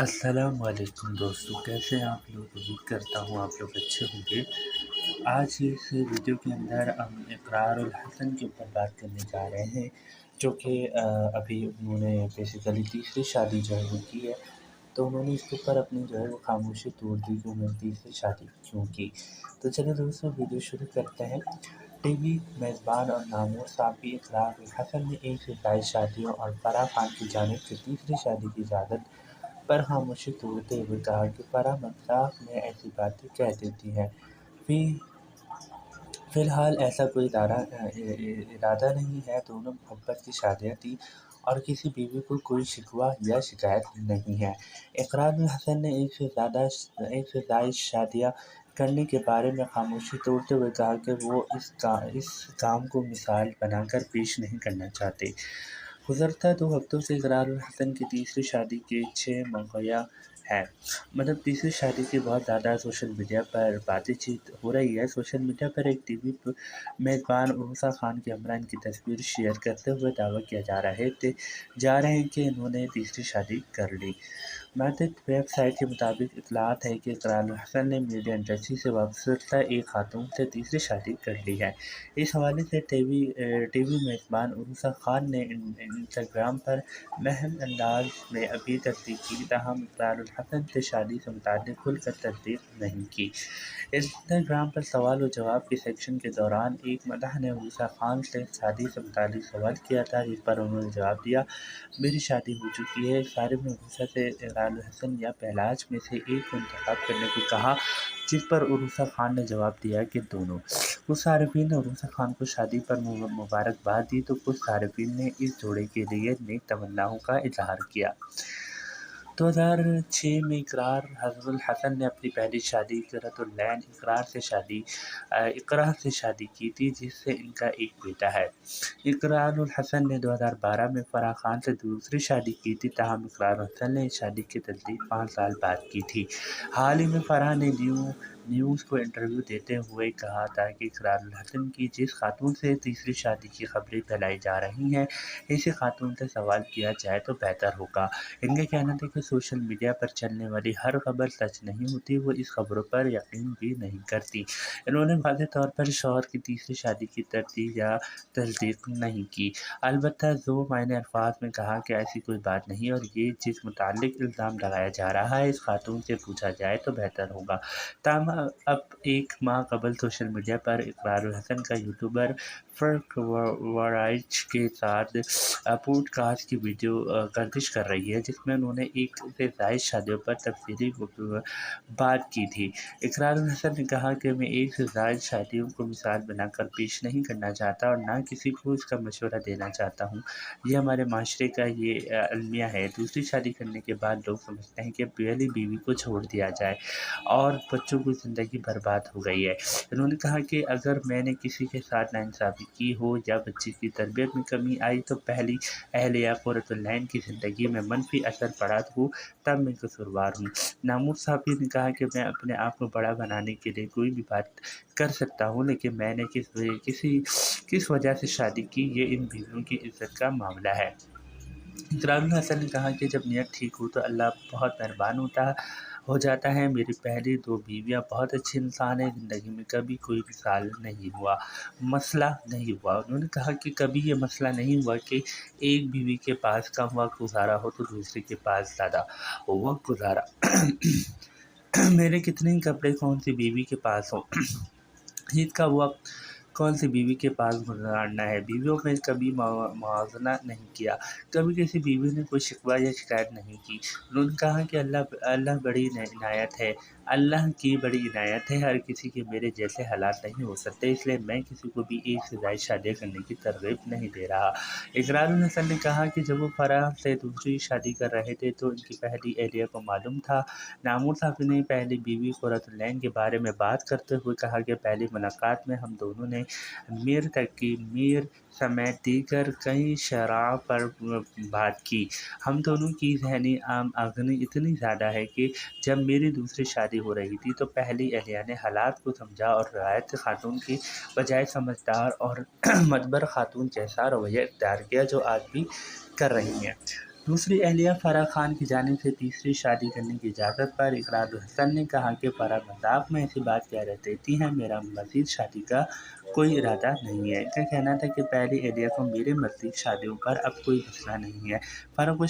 السلام علیکم دوستو، کیسے ہیں آپ لوگ؟ امید کرتا ہوں آپ لوگ اچھے ہوں گے۔ آج اس ویڈیو کے اندر ہم اقرار الحسن کے اوپر بات کرنے جا رہے ہیں، جو کہ ابھی انہوں نے بیسیکلی تیسری شادی جو ہے وہ کی ہے، تو انہوں نے اس کے اوپر اپنی جو ہے وہ خاموشی توڑ دی کہ انہوں نے تیسری شادی کیوں کی۔ تو چلیں دوستو ویڈیو شروع کرتے ہیں۔ ٹی وی میزبان اور نامور صحافی اقرار الحسن نے ایک سے زائد شادیوں اور فرح خان کی جانب سے تیسری شادی کی اجازت پر خاموشی توڑتے ہوئے کہا کہ فرح مذاق میں ایسی باتیں کہہ دیتی ہیں۔ فی الحال ایسا کوئی ارادہ نہیں ہے، دونوں محبت کی شادیاں تھیں اور کسی بیوی کو کوئی شکوہ یا شکایت نہیں ہے۔ اقرار الحسن نے ایک سے زائد شادیاں کرنے کے بارے میں خاموشی توڑتے ہوئے کہا کہ وہ اس کام کو مثال بنا کر پیش نہیں کرنا چاہتے۔ گزشتہ 2 ہفتوں سے اقرار الحسن کی تیسری شادی کے 6 ماہ ہے۔ تیسری شادی کی بہت زیادہ سوشل میڈیا پر باتیں چیت ہو رہی ہے۔ سوشل میڈیا پر ایک ٹی وی میزبان عروسہ خان کے ہمراہ ان کی تصویر شیئر کرتے ہوئے دعویٰ کیا جا رہے ہیں کہ انہوں نے تیسری شادی کر لی۔ متعدد ویب سائٹ کے مطابق اطلاعات ہے کہ اقرار الحسن نے میڈیا انڈسٹری سے وابستہ ایک خاتون سے تیسری شادی کر لی ہے۔ اس حوالے سے ٹی وی میزبان عروسہ خان نے انسٹاگرام پر محم انداز میں ابھی تصدیق کی، تاہم اقرار الحسن سے شادی سے متعلق کھل کر تصدیق نہیں کی۔ انسٹاگرام پر سوال و جواب کے سیکشن کے دوران ایک مداح نے عروسہ خان سے شادی سے متعلق سوال کیا تھا، جس پر انہوں نے جواب دیا، میری شادی ہو چکی ہے۔ صارف نے عروسہ سے اقرار الحسن یا پہلاج میں سے ایک کو انتخاب کرنے کو کہا، جس پر عروسہ خان نے جواب دیا کہ دونوں۔ کچھ صارفین نے عروسہ خان کو شادی پر مبارکباد دی تو کچھ صارفین نے اس جوڑے کے لیے نیک تمناؤں کا اظہار کیا۔ 2006 میں اقرار الحسن نے اپنی پہلی شادی قرۃ العین اقرا سے شادی کی تھی، جس سے ان کا ایک بیٹا ہے۔ اقرار الحسن نے 2012 میں فرح خان سے دوسری شادی کی تھی، تاہم اقرار الحسن نے اس شادی کی تصدیق 5 سال بعد کی تھی۔ حال ہی میں فرح نے نیوز کو انٹرویو دیتے ہوئے کہا تھا کہ اقرار الحسن کی جس خاتون سے تیسری شادی کی خبریں پھیلائی جا رہی ہیں، اسی خاتون سے سوال کیا جائے تو بہتر ہوگا۔ ان کا کہنا تھا کہ سوشل میڈیا پر چلنے والی ہر خبر سچ نہیں ہوتی، وہ اس خبروں پر یقین بھی نہیں کرتی۔ انہوں نے واضح طور پر شوہر کی تیسری شادی کی تردید یا تصدیق نہیں کی، البتہ ذو معنی الفاظ میں کہا کہ ایسی کوئی بات نہیں اور یہ جس متعلق الزام لگایا جا رہا ہے اس خاتون سے پوچھا جائے تو بہتر ہوگا۔ تاہم اب 1 ماہ قبل سوشل میڈیا پر اقرار الحسن کا یوٹیوبر فرق وائچ کے ساتھ پوڈ کاسٹ کی ویڈیو گردش کر رہی ہے، جس میں انہوں نے ایک سے زائد شادیوں پر تفصیلی بات کی تھی۔ اقرار الحسن نے کہا کہ میں ایک سے زائد شادیوں کو مثال بنا کر پیش نہیں کرنا چاہتا اور نہ کسی کو اس کا مشورہ دینا چاہتا ہوں، یہ ہمارے معاشرے کا یہ المیہ ہے۔ دوسری شادی کرنے کے بعد لوگ سمجھتے ہیں کہ پہلی بیوی کو چھوڑ دیا جائے اور بچوں کی زندگی برباد ہو گئی ہے۔ انہوں نے کہا کہ اگر میں نے کسی کے ساتھ ناانصافی کی ہو یا بچے کی تربیت میں کمی آئی تو پہلی اہلیہ قرۃ العین کی زندگی میں منفی اثر پڑا ہو تب میں قصوروار ہوں۔ نامور صحافی نے کہا کہ میں اپنے آپ کو بڑا بنانے کے لیے کوئی بھی بات کر سکتا ہوں، لیکن میں نے کس وجہ سے شادی کی، یہ ان بیویوں کی عزت کا معاملہ ہے۔ اقرار الحسن نے کہا کہ جب نیت ٹھیک ہو تو اللہ بہت مہربان ہو جاتا ہے۔ میری پہلی 2 بیویاں بہت اچھی انسان ہیں، زندگی میں کبھی کوئی مسئلہ نہیں ہوا۔ انہوں نے کہا کہ کبھی یہ مسئلہ نہیں ہوا کہ ایک بیوی کے پاس کم وقت گزارا ہو تو دوسری کے پاس زیادہ وقت گزارا۔ میرے کتنے ہی کپڑے کون سی بیوی کے پاس ہوں، عید کا وقت کون سی بیوی کے پاس گزارنا ہے۔ بیویوں میں کبھی موازنہ نہیں کیا، کبھی کسی بیوی نے کوئی شکوہ یا شکایت نہیں کی۔ انہوں نے کہا کہ اللہ کی بڑی عنایت ہے، ہر کسی کے میرے جیسے حالات نہیں ہو سکتے، اس لیے میں کسی کو بھی ایک سے زائد شادیاں کرنے کی ترغیب نہیں دے رہا۔ اقرار الحسن نے کہا کہ جب وہ فرح سے دوسری شادی کر رہے تھے تو ان کی پہلی اہلیہ کو معلوم تھا۔ نامور صحافی نے پہلی بیوی قرۃ العین کے بارے میں بات کرتے ہوئے کہا کہ پہلی ملاقات میں ہم دونوں نے میر تک کی میر سمیت دیگر کئی شرائح پر بات کی۔ ہم دونوں کی ذہنی آمدنی اتنی زیادہ ہے کہ جب میری دوسری شادی ہو رہی تھی تو پہلی اہلیہ نے حالات کو سمجھا اور روایتی خاتون کی بجائے سمجھدار اور معتبر خاتون جیسا رویہ اختیار کیا، جو آج بھی کر رہی ہیں۔ دوسری اہلیہ فرح خان کی جانب سے تیسری شادی کرنے کی اجازت پر اقرار الحسن نے کہا کہ فرح مذاق میں ایسی بات کہہ دیتی ہیں، میرا مزید شادی کا کوئی ارادہ نہیں ہے۔ ان کا کہنا تھا کہ پہلی اہلیہ کو میرے مزید شادیوں پر اب کوئی مسئلہ نہیں ہے۔ فرح کو